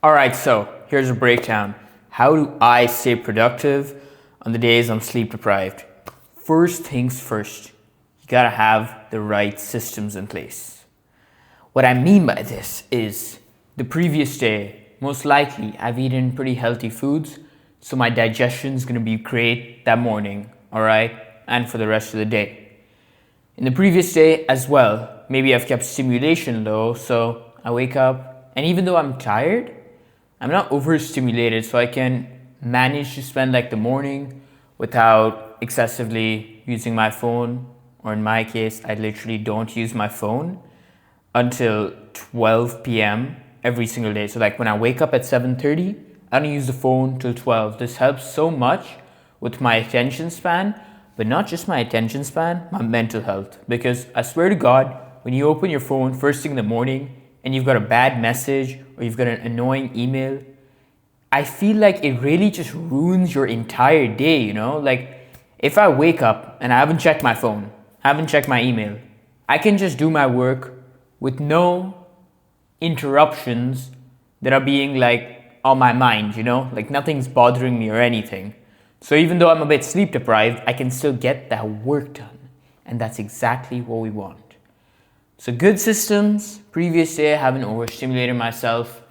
All right, so here's a breakdown. How do I stay productive on the days I'm sleep deprived? First things first, you gotta have the right systems in place. What I mean by this is the previous day, most likely I've eaten pretty healthy foods, so my digestion is gonna be great that morning, all right, and for the rest of the day. In the previous day as well, maybe I've kept stimulation low, so I wake up, and even though I'm tired, I'm not overstimulated, so I can manage to spend like the morning without excessively using my phone. Or in my case, I literally don't use my phone until 12 p.m. every single day. So like when I wake up at 7:30, I don't use the phone till 12. This helps so much with my attention span, but not just my attention span, my mental health. Because I swear to God, when you open your phone first thing in the morning and you've got a bad message or you've got an annoying email, I feel like it really just ruins your entire day, you know? Like if I wake up and I haven't checked my phone, haven't checked my email, I can just do my work with no interruptions that are being like on my mind, you know? Like nothing's bothering me or anything. So even though I'm a bit sleep deprived, I can still get that work done. And that's exactly what we want. So good systems. Previous day, I haven't overstimulated myself.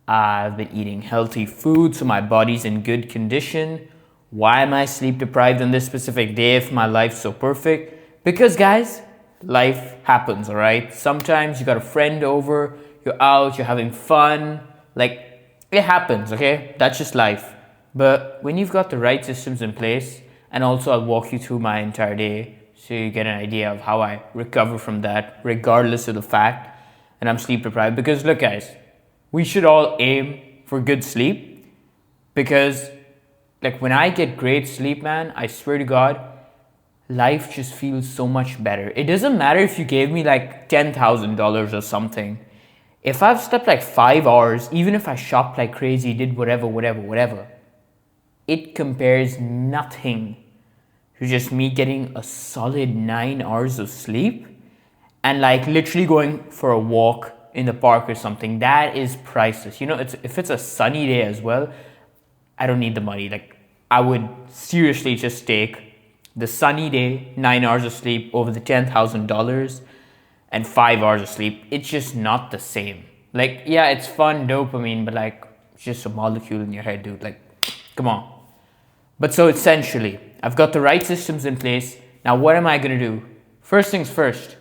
I've been eating healthy food, so my body's in good condition. Why am I sleep deprived on this specific day if my life's so perfect? Because guys, life happens, all right? Sometimes you got a friend over, you're out, you're having fun. Like, it happens, okay? That's just life. But when you've got the right systems in place, and also I'll walk you through my entire day so you get an idea of how I recover from that, regardless of the fact that I'm sleep deprived. Because look, guys, we should all aim for good sleep. Because, like, when I get great sleep, man, I swear to God, life just feels so much better. It doesn't matter if you gave me like $10,000 or something. If I've slept like 5 hours, even if I shopped like crazy, did whatever, it compares nothing to just me getting a solid 9 hours of sleep and like literally going for a walk in the park or something. That is priceless. You know, if it's a sunny day as well, I don't need the money. Like I would seriously just take the sunny day, 9 hours of sleep over the $10,000 and 5 hours of sleep. It's just not the same. Like, yeah, it's fun, dopamine, but like it's just a molecule in your head, dude. Like, come on. But so essentially, I've got the right systems in place. Now, what am I going to do? First things first,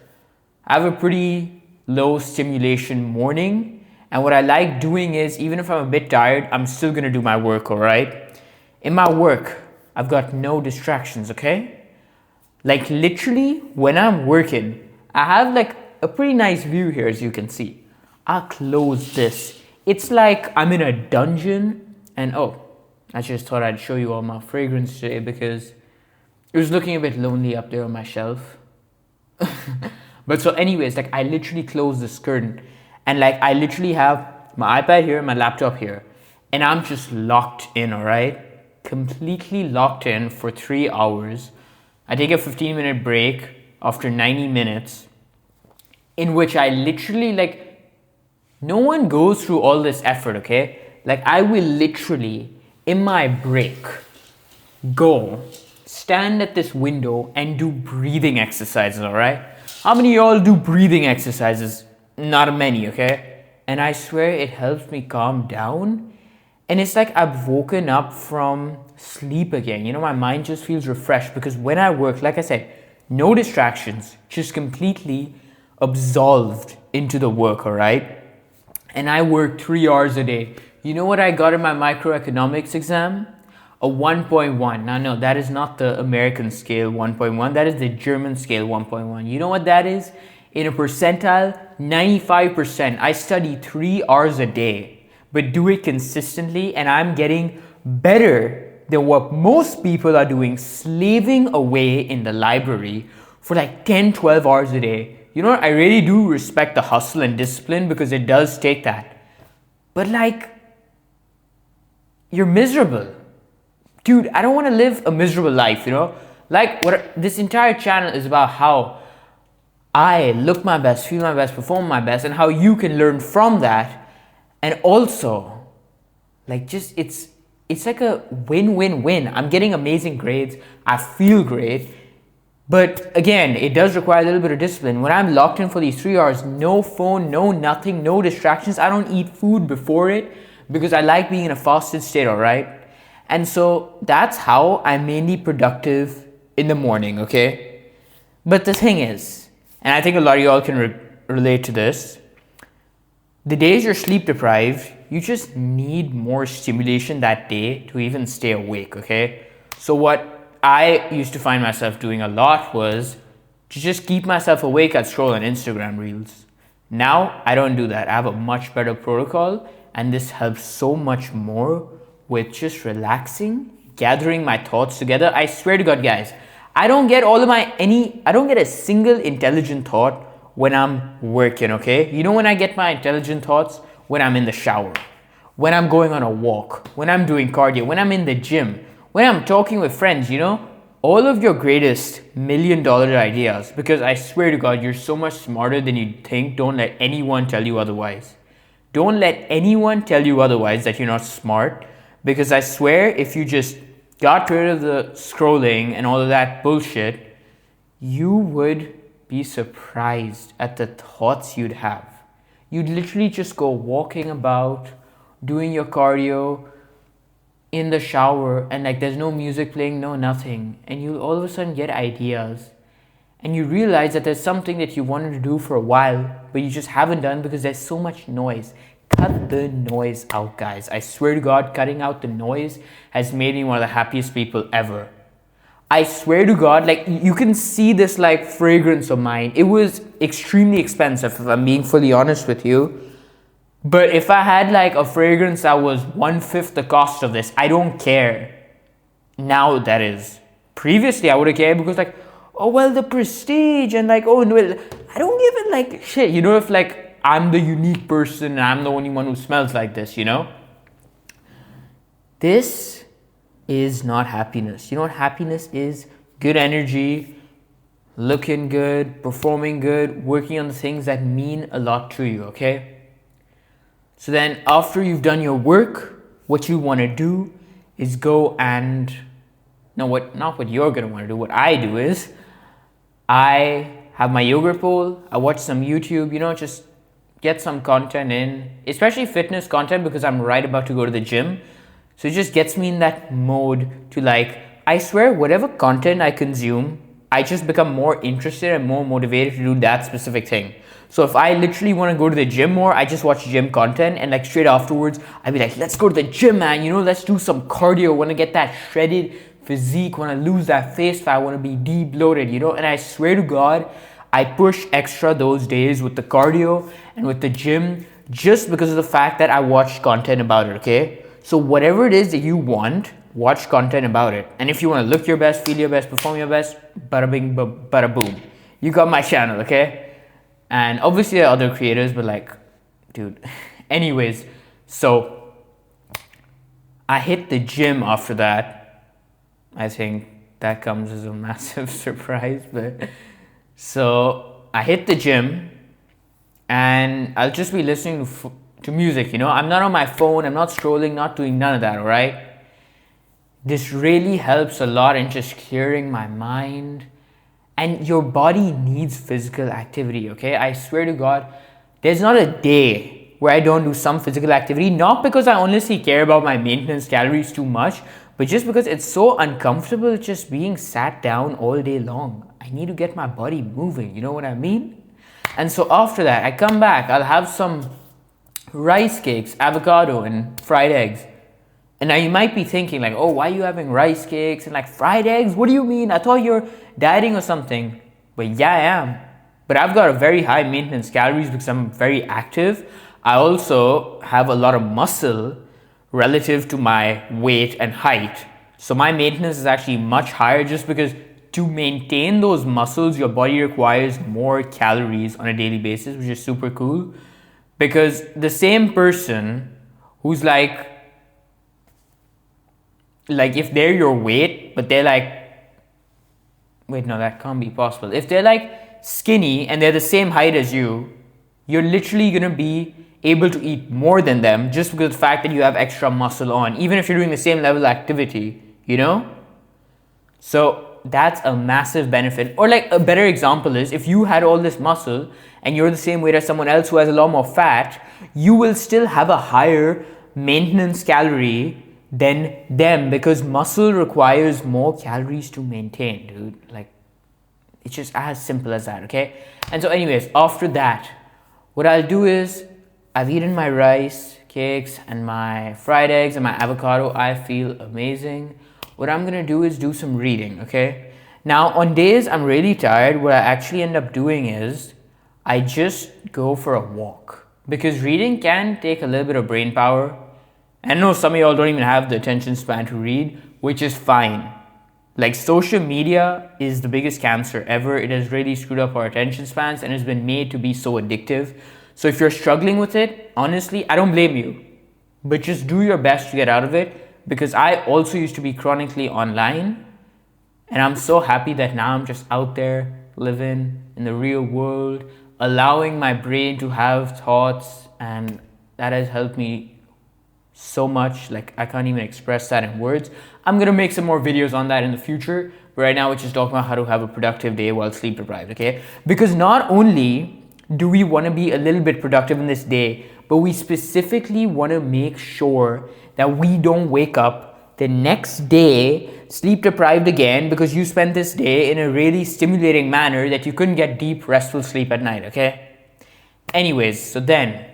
I have a pretty low stimulation morning. And what I like doing is, even if I'm a bit tired, I'm still going to do my work, all right? In my work, I've got no distractions, okay? Like literally, when I'm working, I have like a pretty nice view here, as you can see. I'll close this. It's like I'm in a dungeon and I just thought I'd show you all my fragrance today because it was looking a bit lonely up there on my shelf. But so anyways, like I literally closed this curtain and like I literally have my iPad here, my laptop here, and I'm just locked in, all right? Completely locked in for 3 hours. I take a 15-minute break after 90 minutes in which I literally like, no one goes through all this effort, okay? Like I will literally, in my break, go stand at this window and do breathing exercises, all right? How many of y'all do breathing exercises? Not many, okay? And I swear it helps me calm down. And it's like I've woken up from sleep again. You know, my mind just feels refreshed because when I work, like I said, no distractions, just completely absolved into the work, all right? And I work 3 hours a day. You know what I got in my microeconomics exam? A 1.1. Now, no, that is not the American scale 1.1. That is the German scale 1.1. You know what that is? In a percentile, 95%. I study 3 hours a day, but do it consistently, and I'm getting better than what most people are doing, slaving away in the library for like 10, 12 hours a day. You know what? I really do respect the hustle and discipline because it does take that. But like, you're miserable. Dude, I don't want to live a miserable life, you know? Like, what this entire channel is about how I look my best, feel my best, perform my best, and how you can learn from that And also, like, just it's like a win-win-win. I'm getting amazing grades. I feel great. But again, it does require a little bit of discipline. When I'm locked in for these 3 hours, no phone, no nothing, no distractions. I don't eat food before it because I like being in a fasted state, all right? And so that's how I'm mainly productive in the morning, okay? But the thing is, and I think a lot of y'all can relate to this, the days you're sleep deprived, you just need more stimulation that day to even stay awake, okay? So what I used to find myself doing a lot was to just keep myself awake, I'd scroll on Instagram reels. Now I don't do that. I have a much better protocol, and this helps so much more with just relaxing, gathering my thoughts together. I swear to God, guys, I don't get a single intelligent thought when I'm working, okay? You know when I get my intelligent thoughts? When I'm in the shower, when I'm going on a walk, when I'm doing cardio, when I'm in the gym, when I'm talking with friends, all of your greatest $1,000,000 ideas, because I swear to God, you're so much smarter than you think. Don't let anyone tell you otherwise. Don't let anyone tell you otherwise that you're not smart, because I swear if you just got rid of the scrolling and all of that bullshit, you would be surprised at the thoughts you'd have. You'd literally just go walking about, doing your cardio in the shower, and like there's no music playing, no nothing. And you all of a sudden get ideas. And you realize that there's something that you wanted to do for a while, but you just haven't done because there's so much noise. Cut the noise out, guys. I swear to God, cutting out the noise has made me one of the happiest people ever. I swear to God, like you can see this like fragrance of mine. It was extremely expensive, if I'm being fully honest with you. But if I had like a fragrance that was 1/5 the cost of this, I don't care. Now that is. Previously I would have cared because like, oh well, the prestige and like, oh no, I don't give it like shit. If like I'm the unique person and I'm the only one who smells like this, This is not happiness. You know what happiness is? Good energy, looking good, performing good, working on the things that mean a lot to you, okay? So then after you've done your work, what you want to do is go and not what you're going to want to do. What I do is I have my yoga pole, I watch some YouTube, just get some content in, especially fitness content because I'm right about to go to the gym. So it just gets me in that mode to like, I swear whatever content I consume, I just become more interested and more motivated to do that specific thing. So if I literally want to go to the gym more, I just watch gym content and like straight afterwards, I'd be like, let's go to the gym, man. Let's do some cardio. Want to get that shredded physique, want to lose that face fat, want to be de-bloated, And I swear to God, I push extra those days with the cardio and with the gym just because of the fact that I watched content about it, okay? So whatever it is that you want, watch content about it. And if you want to look your best, feel your best, perform your best, bada bing, bada boom. You got my channel, okay? And obviously there are other creators, but like, dude. Anyways, so I hit the gym after that. I think that comes as a massive surprise, but so I hit the gym and I'll just be listening to music, I'm not on my phone, I'm not scrolling, not doing none of that, all right? This really helps a lot in just clearing my mind. And your body needs physical activity, okay? I swear to God, there's not a day where I don't do some physical activity, not because I honestly care about my maintenance calories too much, but just because it's so uncomfortable just being sat down all day long. I need to get my body moving, you know what I mean? And so after that, I come back, I'll have some rice cakes, avocado, and fried eggs. And now you might be thinking like, oh, why are you having rice cakes and like fried eggs? What do you mean? I thought you're dieting or something. But yeah, I am. But I've got a very high maintenance calories because I'm very active. I also have a lot of muscle relative to my weight and height. So my maintenance is actually much higher just because to maintain those muscles, your body requires more calories on a daily basis, which is super cool. Because the same person who's like if they're your weight, but they're like, wait, no, that can't be possible. If they're like skinny and they're the same height as you, you're literally going to be able to eat more than them just because of the fact that you have extra muscle on, even if you're doing the same level of activity, you know? So that's a massive benefit. Or like a better example is if you had all this muscle and you're the same weight as someone else who has a lot more fat, you will still have a higher maintenance calorie than them because muscle requires more calories to maintain, dude. Like, it's just as simple as that, okay? And so anyways, after that, what I'll do is I've eaten my rice, cakes, and my fried eggs and my avocado. I feel amazing. What I'm gonna do is do some reading, okay? Now, on days I'm really tired, what I actually end up doing is I just go for a walk because reading can take a little bit of brain power. I know some of y'all don't even have the attention span to read, which is fine. Like, social media is the biggest cancer ever. It has really screwed up our attention spans and has been made to be so addictive. So if you're struggling with it, honestly, I don't blame you, but just do your best to get out of it, because I also used to be chronically online, and I'm so happy that now I'm just out there living in the real world, allowing my brain to have thoughts, and that has helped me so much. Like, I can't even express that in words. I'm gonna make some more videos on that in the future, but right now we're just talking about how to have a productive day while sleep deprived, okay? Because not only do we want to be a little bit productive in this day, but we specifically want to make sure that we don't wake up the next day sleep deprived again because you spent this day in a really stimulating manner that you couldn't get deep restful sleep at night, okay? Anyways, so then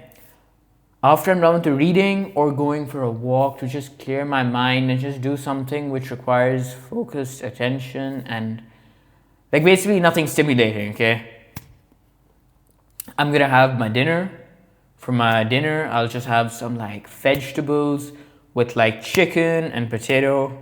after I'm done with the reading or going for a walk to just clear my mind and just do something which requires focused attention and like basically nothing stimulating, okay? I'm gonna have my dinner. For my dinner, I'll just have some like vegetables with like chicken and potato.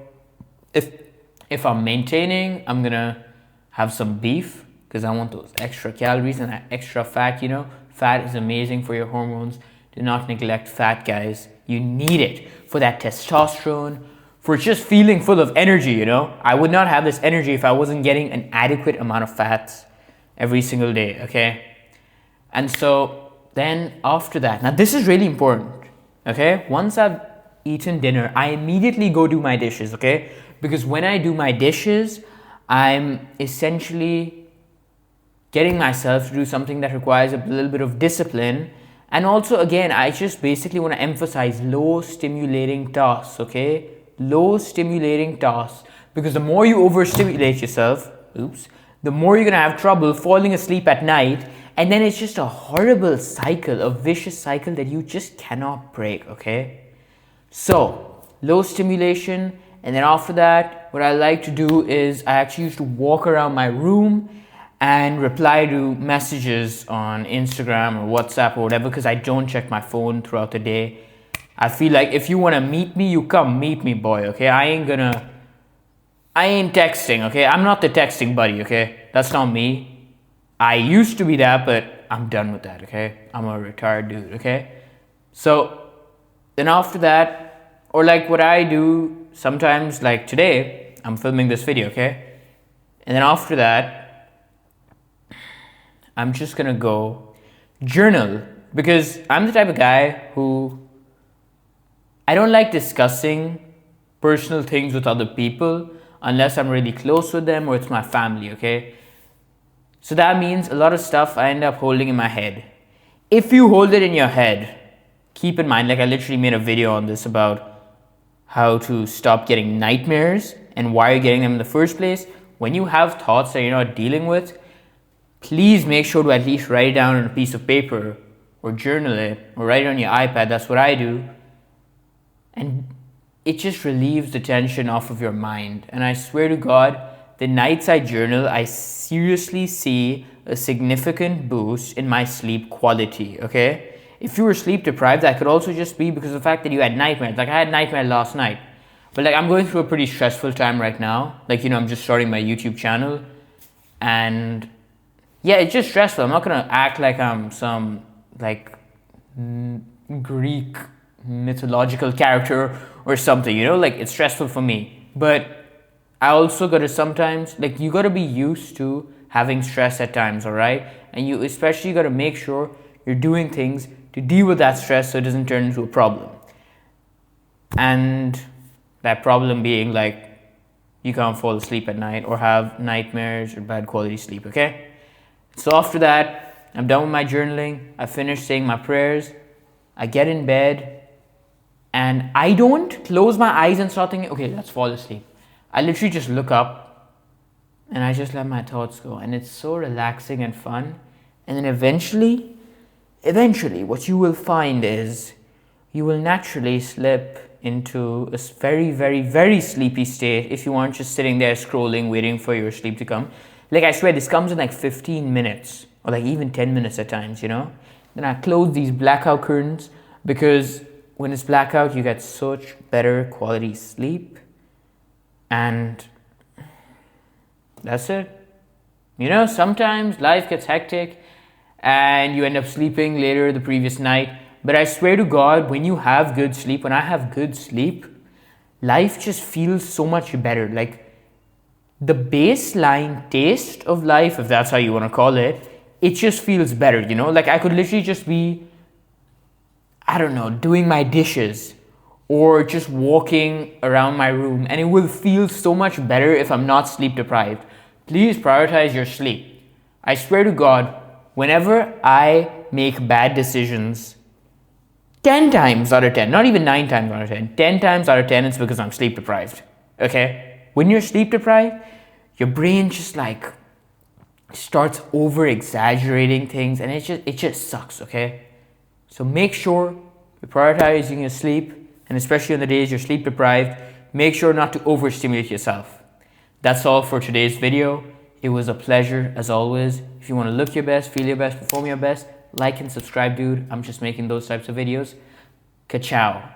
If I'm maintaining, I'm gonna have some beef because I want those extra calories and that extra fat, you know. Fat is amazing for your hormones. Do not neglect fat, guys. You need it for that testosterone, for just feeling full of energy, you know. I would not have this energy if I wasn't getting an adequate amount of fats every single day, okay? And so then after that, now this is really important, okay? Once I've eaten dinner, I immediately go do my dishes, okay? Because when I do my dishes, I'm essentially getting myself to do something that requires a little bit of discipline. And also, again, I just basically want to emphasize low stimulating tasks, okay? Low stimulating tasks. Because the more you overstimulate yourself, the more you're going to have trouble falling asleep at night. And then it's just a horrible cycle, a vicious cycle that you just cannot break, okay? So, low stimulation, and then after that, what I like to do is I actually used to walk around my room and reply to messages on Instagram or WhatsApp or whatever, because I don't check my phone throughout the day. I feel like if you want to meet me, you come meet me, boy, okay? I ain't texting, okay? I'm not the texting buddy, okay? That's not me. I used to be that, but I'm done with that, okay? I'm a retired dude, okay? So then after that, or like what I do sometimes, like today, I'm filming this video, okay? And then after that, I'm just gonna go journal, because I'm the type of guy who I don't like discussing personal things with other people unless I'm really close with them or it's my family, okay? So that means a lot of stuff I end up holding in my head. If you hold it in your head, keep in mind, like I literally made a video on this about how to stop getting nightmares and why you're getting them in the first place. When you have thoughts that you're not dealing with, please make sure to at least write it down on a piece of paper or journal it or write it on your iPad. That's what I do. And it just relieves the tension off of your mind. And I swear to God, the nights I journal, I seriously see a significant boost in my sleep quality, okay? If you were sleep deprived, that could also just be because of the fact that you had nightmares. Like I had nightmares last night. But like I'm going through a pretty stressful time right now. Like, you know, I'm just starting my YouTube channel. And yeah, it's just stressful. I'm not gonna act like I'm some like Greek mythological character or something, you know? Like it's stressful for me. But I also gotta sometimes, like you gotta be used to having stress at times, all right? And you especially gotta make sure you're doing things to deal with that stress so it doesn't turn into a problem. And that problem being like you can't fall asleep at night or have nightmares or bad quality sleep, okay? So after that, I'm done with my journaling. I finished saying my prayers. I get in bed and I don't close my eyes and start thinking, okay, let's fall asleep. I literally just look up and I just let my thoughts go. And it's so relaxing and fun. And then eventually, what you will find is you will naturally slip into a very, very, very sleepy state if you aren't just sitting there scrolling, waiting for your sleep to come. Like, I swear, this comes in like 15 minutes or like even 10 minutes at times, you know? Then I close these blackout curtains because when it's blackout, you get such better quality sleep. And that's it. You know, sometimes life gets hectic and you end up sleeping later the previous night. But I swear to God, when you have good sleep, when I have good sleep, life just feels so much better. Like the baseline taste of life, if that's how you want to call it, it just feels better, you know? Like I could literally just be, I don't know, doing my dishes or just walking around my room and it will feel so much better if I'm not sleep deprived. Please prioritize your sleep. I swear to God, whenever I make bad decisions, 10 times out of 10, not even 9 times out of 10, 10 times out of 10, it's because I'm sleep deprived, okay? When you're sleep deprived, your brain just like starts over exaggerating things and it just sucks, okay? So make sure you're prioritizing your sleep, and especially on the days you're sleep deprived, make sure not to overstimulate yourself. That's all for today's video. It was a pleasure as always. If you want to look your best, feel your best, perform your best, like and subscribe, dude. I'm just making those types of videos. Ka-chow.